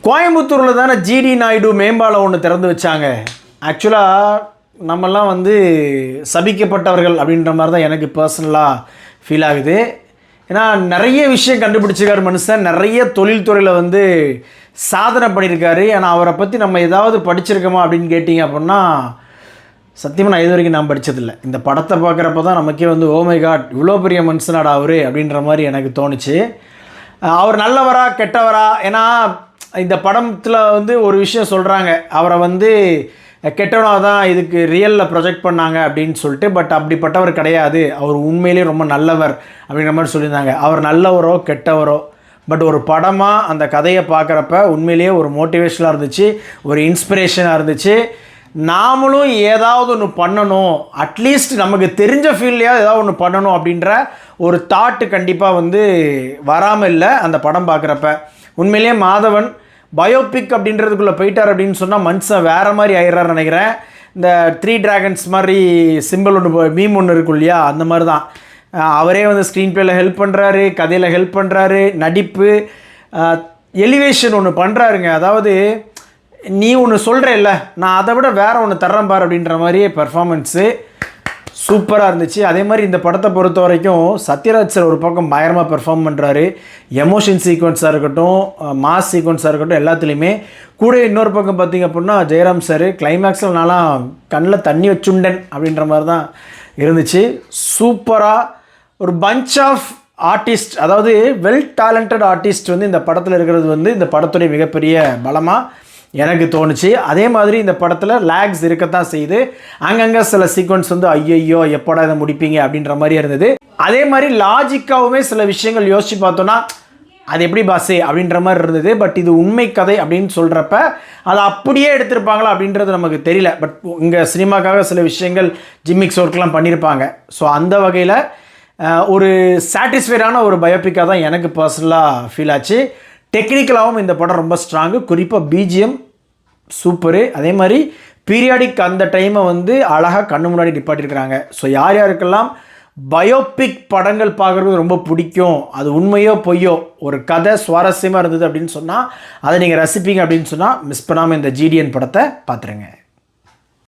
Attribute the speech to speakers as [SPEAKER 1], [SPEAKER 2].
[SPEAKER 1] கோயம்புத்தூரில் தானே ஜிடி நாயுடு மேம்பாலம் ஒன்று திறந்து வச்சாங்க. ஆக்சுவலாக நம்மெல்லாம் வந்து சபிக்கப்பட்டவர்கள் அப்படின்ற மாதிரி தான் எனக்கு பர்சனலாக ஃபீல் ஆகுது. ஏன்னா நிறைய விஷயம் கண்டுபிடிச்சிருக்காரு மனுஷன், நிறைய தொழில்துறையில் வந்து சாதனை பண்ணியிருக்காரு. ஆனால் அவரை பற்றி நம்ம ஏதாவது படிச்சிருக்கோமா அப்படின்னு கேட்டிங்க அப்படின்னா சத்தியமாக நான் இது வரைக்கும் நான் படித்ததில்லை. இந்த படத்தை பார்க்குறப்ப தான் நமக்கே வந்து ஓ மை காட் இவ்வளோ பெரிய மனுஷனாடா அவர் அப்படின்ற மாதிரி எனக்கு தோணுச்சு. அவர் நல்லவரா கெட்டவரா? ஏன்னா இந்த படத்தில் வந்து ஒரு விஷயம் சொல்கிறாங்க, அவரை வந்து கெட்டவனாக தான் இதுக்கு ரியலில் ப்ரொஜெக்ட் பண்ணாங்க அப்படின்னு சொல்லிட்டு. பட் அப்படிப்பட்டவர் கிடையாது, அவர் உண்மையிலேயே ரொம்ப நல்லவர் அப்படின்ற மாதிரி சொல்லியிருந்தாங்க. அவர் நல்லவரோ கெட்டவரோ, பட் ஒரு படமாக அந்த கதையை பார்க்குறப்ப உண்மையிலேயே ஒரு மோட்டிவேஷனாக இருந்துச்சு, ஒரு இன்ஸ்பிரேஷனாக இருந்துச்சு. நாமளும் ஏதாவது ஒன்று பண்ணணும், அட்லீஸ்ட் நமக்கு தெரிஞ்ச ஃபீல்ட்லையாவது ஏதாவது ஒன்று பண்ணணும் அப்படின்ற ஒரு தாட்டு கண்டிப்பாக வந்து வராமல் இல்லை அந்த படம் பார்க்குறப்ப. உண்மையிலேயே மாதவன் பயோபிக் அப்படின்றதுக்குள்ளே போயிட்டார் அப்படின்னு சொன்னால் மனுஷன் வேறு மாதிரி ஆயிடுறாரு நினைக்கிறேன். இந்த 3 Dragons மாதிரி சிம்பிள் ஒன்று மீம் ஒன்று இருக்கும் இல்லையா, அந்த மாதிரி தான் அவரே வந்து ஸ்க்ரீன் பிளேயில் ஹெல்ப் பண்ணுறாரு, கதையில் ஹெல்ப் பண்ணுறாரு, நடிப்பு எலிவேஷன் ஒன்று பண்ணுறாருங்க. அதாவது நீ ஒன்று சொல்கிற இல்லை, நான் அதை விட வேறு ஒன்று தர்றேன் பார் அப்படின்ற மாதிரியே பெர்ஃபார்மன்ஸு சூப்பராக இருந்துச்சு. அதே மாதிரி இந்த படத்தை பொறுத்த வரைக்கும் சத்யராஜ் சார் ஒரு பக்கம் பயங்கரமாக பெர்ஃபார்ம் பண்ணுறாரு. எமோஷன் சீக்வன்ஸாக இருக்கட்டும், மாஸ் சீக்வன்ஸாக இருக்கட்டும், எல்லாத்துலேயுமே. கூட இன்னொரு பக்கம் பார்த்திங்க அப்படின்னா ஜெயராம் சார் கிளைமேக்ஸில் நான்லாம் கண்ணில் தண்ணி வச்சுண்டன் அப்படின்ற மாதிரி தான் இருந்துச்சு. சூப்பராக ஒரு பஞ்ச் ஆஃப் ஆர்டிஸ்ட், அதாவது வெல் டேலண்டட் ஆர்டிஸ்ட் வந்து இந்த படத்தில் இருக்கிறது வந்து இந்த படத்துடைய மிகப்பெரிய பலமாக எனக்கு தோணுச்சு. அதே மாதிரி இந்த படத்தில் லேக்ஸ் இருக்கத்தான் செய்யுது. அங்கங்கே சில சீக்வன்ஸ் வந்து ஐயோ எப்போடா இதை முடிப்பீங்க அப்படின்ற மாதிரி இருந்தது. அதே மாதிரி லாஜிக்காகவுமே சில விஷயங்கள் யோசித்து பார்த்தோன்னா அது எப்படி பாஸே அப்படின்ற மாதிரி இருந்தது. பட் இது உண்மை கதை அப்படின்னு சொல்கிறப்ப அதை அப்படியே எடுத்திருப்பாங்களா அப்படின்றது நமக்கு தெரியல. பட் இங்கே சினிமாக்காக சில விஷயங்கள் ஜிம்மிக்ஸ் ஒர்க்லாம் பண்ணியிருப்பாங்க. ஸோ அந்த வகையில் ஒரு சாட்டிஸ்ஃபைடான ஒரு பயோபிக்காக தான் எனக்கு பர்சனலாக ஃபீல் ஆச்சு. டெக்னிக்கலாகவும் இந்த படம் ரொம்ப ஸ்ட்ராங்கு, குறிப்பாக பிஜிஎம் சூப்பரு. அதே மாதிரி பீரியாடிக் அந்த டைமை வந்து அழகாக கண்ணு முன்னாடி நிப்பாட்டியிருக்கிறாங்க. ஸோ யார் யாருக்கெல்லாம் பயோபிக் படங்கள் பார்க்குறது ரொம்ப பிடிக்கும், அது உண்மையோ பொய்யோ ஒரு கதை சுவாரஸ்யமாக இருந்தது அப்படின்னு சொன்னால் அதை நீங்கள் ரசிப்பீங்க அப்படின்னு சொன்னால் மிஸ் பண்ணாமல் இந்த ஜிடிஎன் படத்தை பார்த்துருங்க.